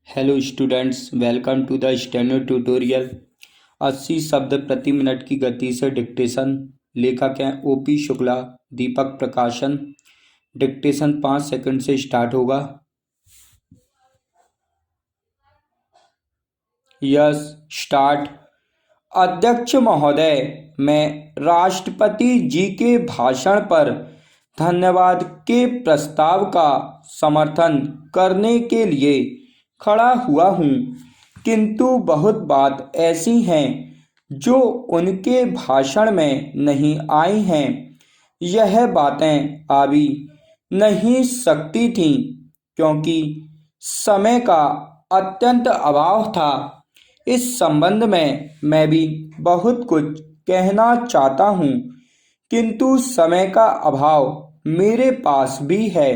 Hello students, welcome to the steno tutorial. 80 शब्द प्रति minute की गति से डिक्टेशन। लेखक हैं ओपी शुक्ला, दीपक प्रकाशन। डिक्टेशन 5 सेकंड से स्टार्ट होगा। Yes, start. अध्यक्ष महोदय, मैं राष्ट्रपति जी के भाषण पर धन्यवाद के प्रस्ताव का समर्थन करने के लिए खड़ा हुआ हूँ, किंतु बहुत बात ऐसी हैं जो उनके भाषण में नहीं आई हैं। यह बातें आ भी नहीं सकती थीं क्योंकि समय का अत्यंत अभाव था। इस संबंध में मैं भी बहुत कुछ कहना चाहता हूँ, किंतु समय का अभाव मेरे पास भी है।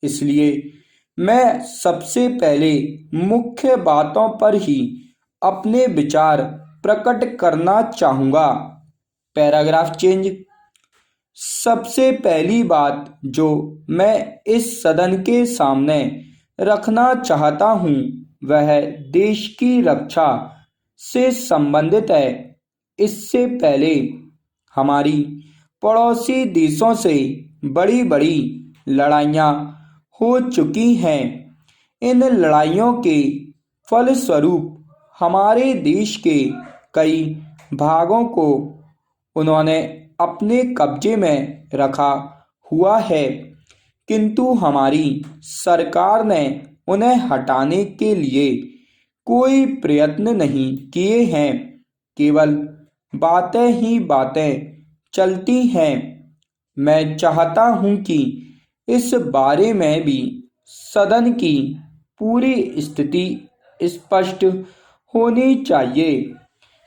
इसलिए मैं सबसे पहले मुख्य बातों पर ही अपने विचार प्रकट करना चाहूँगा। Paragraph change. सबसे पहली बात जो मैं इस सदन के सामने रखना चाहता हूँ वह देश की रक्षा से संबंधित है। इससे पहले हमारी पड़ोसी देशों से बड़ी बड़ी लड़ाइयाँ हो चुकी हैं। इन लड़ाइयों के फलस्वरूप हमारे देश के कई भागों को उन्होंने अपने कब्जे में रखा हुआ है, किंतु हमारी सरकार ने उन्हें हटाने के लिए कोई प्रयत्न नहीं किए हैं। केवल बातें ही बातें चलती हैं। मैं चाहता हूं कि इस बारे में भी सदन की पूरी स्थिति स्पष्ट होनी चाहिए।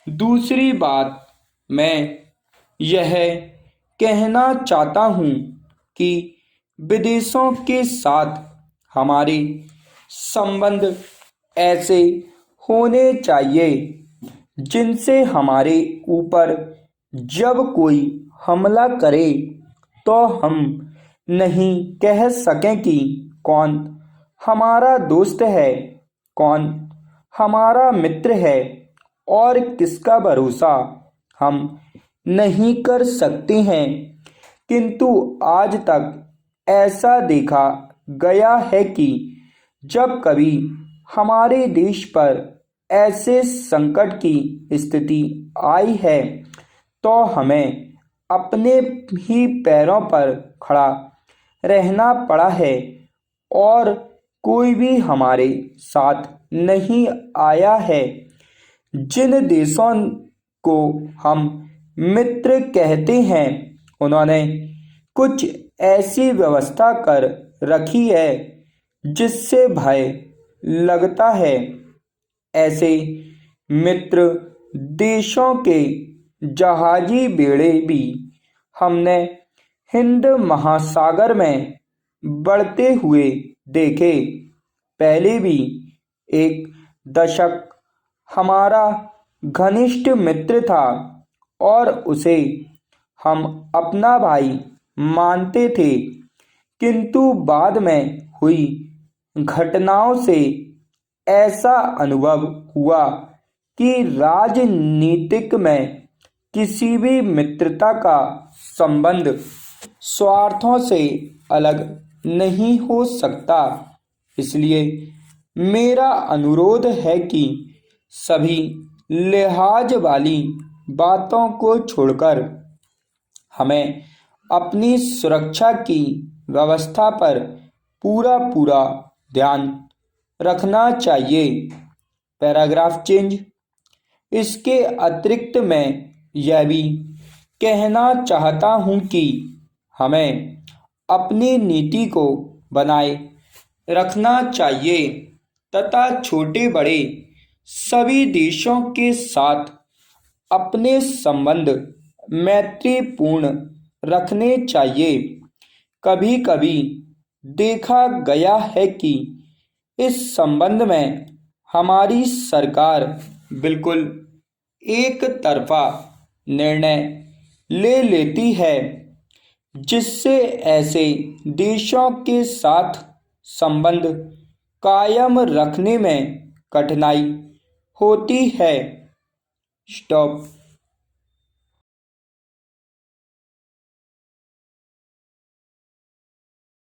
दूसरी बात, मैं यह कहना चाहता हूँ कि विदेशों के साथ हमारे संबंध ऐसे होने चाहिए जिनसे हमारे ऊपर जब कोई हमला करे तो हम नहीं कह सकें कि कौन हमारा दोस्त है, कौन हमारा मित्र है और किसका भरोसा हम नहीं कर सकते हैं। किंतु आज तक ऐसा देखा गया है कि जब कभी हमारे देश पर ऐसे संकट की स्थिति आई है तो हमें अपने ही पैरों पर खड़ा रहना पड़ा है और कोई भी हमारे साथ नहीं आया है। जिन देशों को हम मित्र कहते हैं उन्होंने कुछ ऐसी व्यवस्था कर रखी है जिससे भय लगता है। ऐसे मित्र देशों के जहाजी बेड़े भी हमने हिंद महासागर में बढ़ते हुए देखे। पहले भी एक दशक हमारा घनिष्ठ मित्र था और उसे हम अपना भाई मानते थे, किंतु बाद में हुई घटनाओं से ऐसा अनुभव हुआ कि राजनीतिक में किसी भी मित्रता का संबंध स्वार्थों से अलग नहीं हो सकता। इसलिए मेरा अनुरोध है कि सभी लिहाज वाली बातों को छोड़कर हमें अपनी सुरक्षा की व्यवस्था पर पूरा पूरा ध्यान रखना चाहिए। Paragraph change. इसके अतिरिक्त मैं यह भी कहना चाहता हूँ कि हमें अपनी नीति को बनाए रखना चाहिए तथा छोटे बड़े सभी देशों के साथ अपने संबंध मैत्रीपूर्ण रखने चाहिए। कभी कभी देखा गया है कि इस संबंध में हमारी सरकार बिल्कुल एक तरफा निर्णय ले लेती है, जिससे ऐसे देशों के साथ संबंध कायम रखने में कठिनाई होती है। स्टॉप।